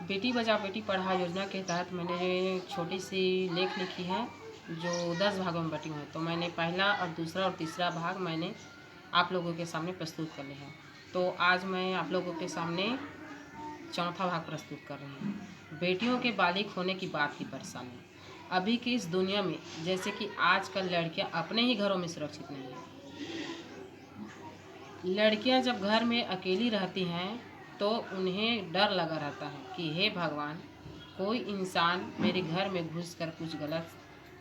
बेटी बचाओ बेटी पढ़ाओ योजना के तहत मैंने छोटी सी लेख लिखी है जो 10 भागों में बटी हुई है। तो मैंने पहला और दूसरा और तीसरा भाग मैंने आप लोगों के सामने प्रस्तुत कर लिया है। तो आज मैं आप लोगों के सामने चौथा भाग प्रस्तुत कर रही हूँ। बेटियों के बालिग होने की बात की परेशानी। अभी की इस दुनिया में जैसे कि आजकल लड़कियां अपने ही घरों में सुरक्षित नहीं है। लड़कियां जब घर में अकेली रहती हैं तो उन्हें डर लगा रहता है कि हे भगवान, कोई इंसान मेरे घर में घुसकर कुछ गलत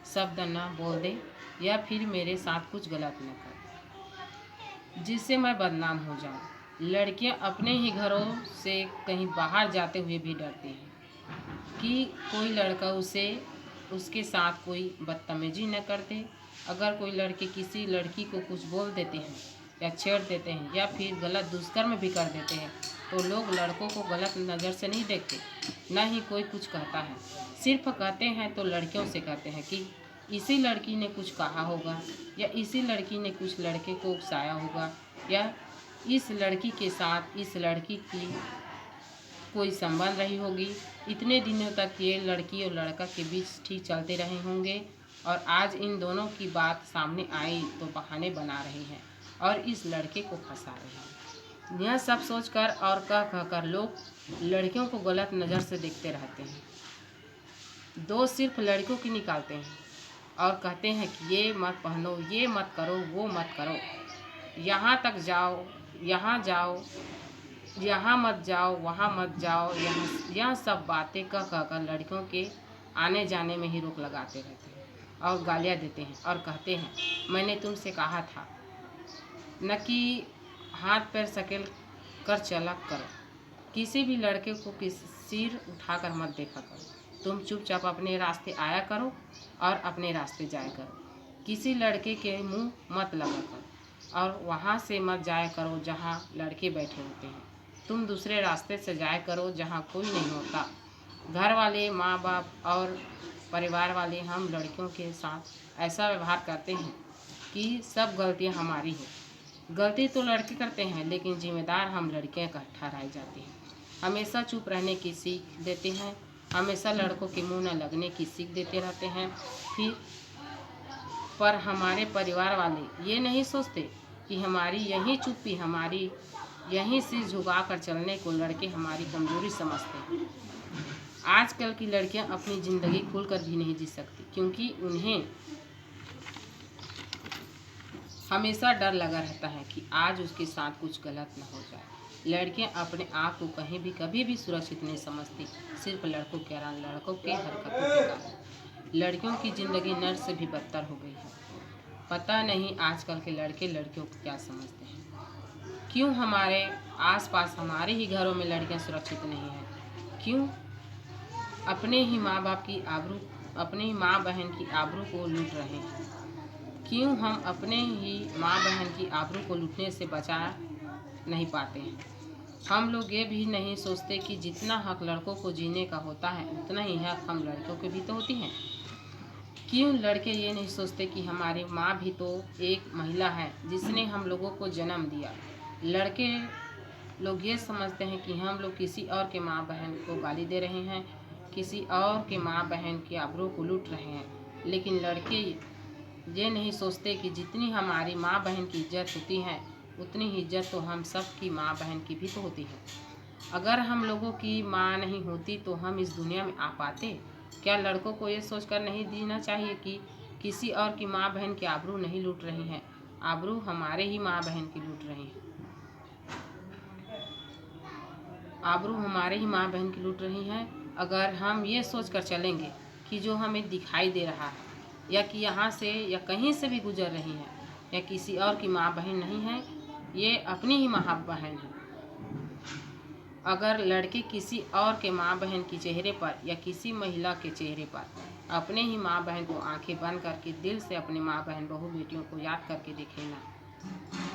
शब्द न बोल दे या फिर मेरे साथ कुछ गलत न करे जिससे मैं बदनाम हो जाऊं। लड़कियां अपने ही घरों से कहीं बाहर जाते हुए भी डरती हैं कि कोई लड़का उसके साथ कोई बदतमीजी न कर दे। अगर कोई लड़के किसी लड़की को कुछ बोल देते हैं या छेड़ देते हैं या फिर गलत दुष्कर्म भी कर देते हैं तो लोग लड़कों को गलत नज़र से नहीं देखते, न ही कोई कुछ कहता है। सिर्फ कहते हैं तो लड़कियों से कहते हैं कि इसी लड़की ने कुछ कहा होगा या इसी लड़की ने कुछ लड़के को उकसाया होगा या इस लड़की के साथ इस लड़की की कोई संबंध रही होगी। इतने दिनों तक ये लड़की और लड़का के बीच ठीक चलते रहे होंगे और आज इन दोनों की बात सामने आई तो बहाने बना रही हैं और इस लड़के को फंसा रही हैं। यह सब सोचकर और कह कर लोग लड़कियों को गलत नज़र से देखते रहते हैं। दोष सिर्फ लड़कियों की निकालते हैं और कहते हैं कि ये मत पहनो, ये मत करो, वो मत करो, यहाँ तक जाओ, यहाँ जाओ, यहाँ मत जाओ, वहाँ मत जाओ। यह सब बातें कह कर लड़कियों के आने जाने में ही रोक लगाते रहते हैं और गालियाँ देते हैं और कहते हैं मैंने तुमसे कहा था न कि हाथ पैर सकेल कर चला करो। किसी भी लड़के को सिर उठाकर मत देखा करो। तुम चुपचाप अपने रास्ते आया करो और अपने रास्ते जाया करो। किसी लड़के के मुंह मत लगा करो और वहाँ से मत जाया करो जहाँ लड़के बैठे होते हैं। तुम दूसरे रास्ते से जाया करो जहाँ कोई नहीं होता। घर वाले, माँ बाप और परिवार वाले हम लड़कियों के साथ ऐसा व्यवहार करते हैं कि सब गलतियाँ हमारी हैं। गलती तो लड़के करते हैं लेकिन जिम्मेदार हम लड़कियाँ ठहराई जाती हैं। हमेशा चुप रहने की सीख देते हैं, हमेशा लड़कों के मुंह न लगने की सीख देते रहते हैं। पर हमारे परिवार वाले ये नहीं सोचते कि हमारी यही चुप्पी, हमारी यहीं सिर झुकाकर चलने को लड़के हमारी कमजोरी समझते हैं। आजकल की लड़कियां अपनी ज़िंदगी खुलकर भी नहीं जी सकती क्योंकि उन्हें हमेशा डर लगा रहता है कि आज उसके साथ कुछ गलत न हो जाए। लड़कियां अपने आप को कहीं भी कभी भी सुरक्षित नहीं समझती, सिर्फ लड़कों के हरकतों के कारण। लड़कियों की ज़िंदगी नर्क से भी बदतर हो गई है। पता नहीं आजकल के लड़के लड़कियों को क्या समझते हैं। क्यों हमारे आसपास हमारे ही घरों में लड़कियां सुरक्षित नहीं हैं? क्यों अपने ही माँ बाप की आबरू, अपने ही माँ बहन की आबरू को लूट रहे हैं? क्यों हम अपने ही माँ बहन की आबरू को लूटने से बचा नहीं पाते हैं? हम लोग ये भी नहीं सोचते कि जितना हक लड़कों को जीने का होता है उतना ही हक हम लड़कों के भी तो होती हैं। क्यों लड़के ये नहीं सोचते कि हमारी माँ भी तो एक महिला है जिसने हम लोगों को जन्म दिया। लड़के लोग ये समझते हैं कि हम लोग किसी और के माँ बहन को गाली दे रहे हैं, किसी और के माँ बहन की आबरू को लूट रहे हैं। लेकिन लड़के ये नहीं सोचते कि जितनी हमारी माँ बहन की इज्जत होती है उतनी ही इज्जत तो हम सब की माँ बहन की भी तो होती है। अगर हम लोगों की माँ नहीं होती तो हम इस दुनिया में आ पाते? क्या लड़कों को ये सोचकर नहीं जीना चाहिए कि किसी और की माँ बहन की आबरू नहीं लूट रही हैं, आबरू हमारे ही माँ बहन की लूट रही हैं। आबरू हमारे ही माँ बहन की लूट रही हैं। अगर हम ये सोचकर चलेंगे कि जो हमें दिखाई दे रहा है या कि यहाँ से या कहीं से भी गुजर रही हैं या किसी और की माँ बहन नहीं है, ये अपनी ही माँ बहन है। अगर लड़के किसी और के माँ बहन के चेहरे पर या किसी महिला के चेहरे पर अपने ही माँ बहन को आंखें बंद करके दिल से अपने माँ बहन बहू बेटियों को याद करके देखें ना,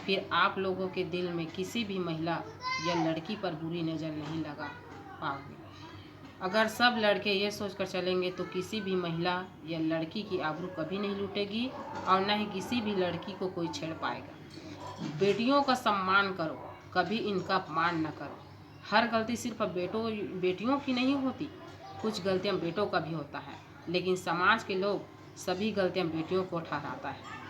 फिर आप लोगों के दिल में किसी भी महिला या लड़की पर बुरी नज़र नहीं लगा पाओगे। अगर सब लड़के ये सोचकर चलेंगे तो किसी भी महिला या लड़की की आबरू कभी नहीं लूटेगी और न ही किसी भी लड़की को कोई छेड़ पाएगा। बेटियों का सम्मान करो, कभी इनका अपमान न करो। हर गलती सिर्फ बेटियों की नहीं होती, कुछ गलतियां बेटों का भी होता है, लेकिन समाज के लोग सभी गलतियां बेटियों को ठहराता है।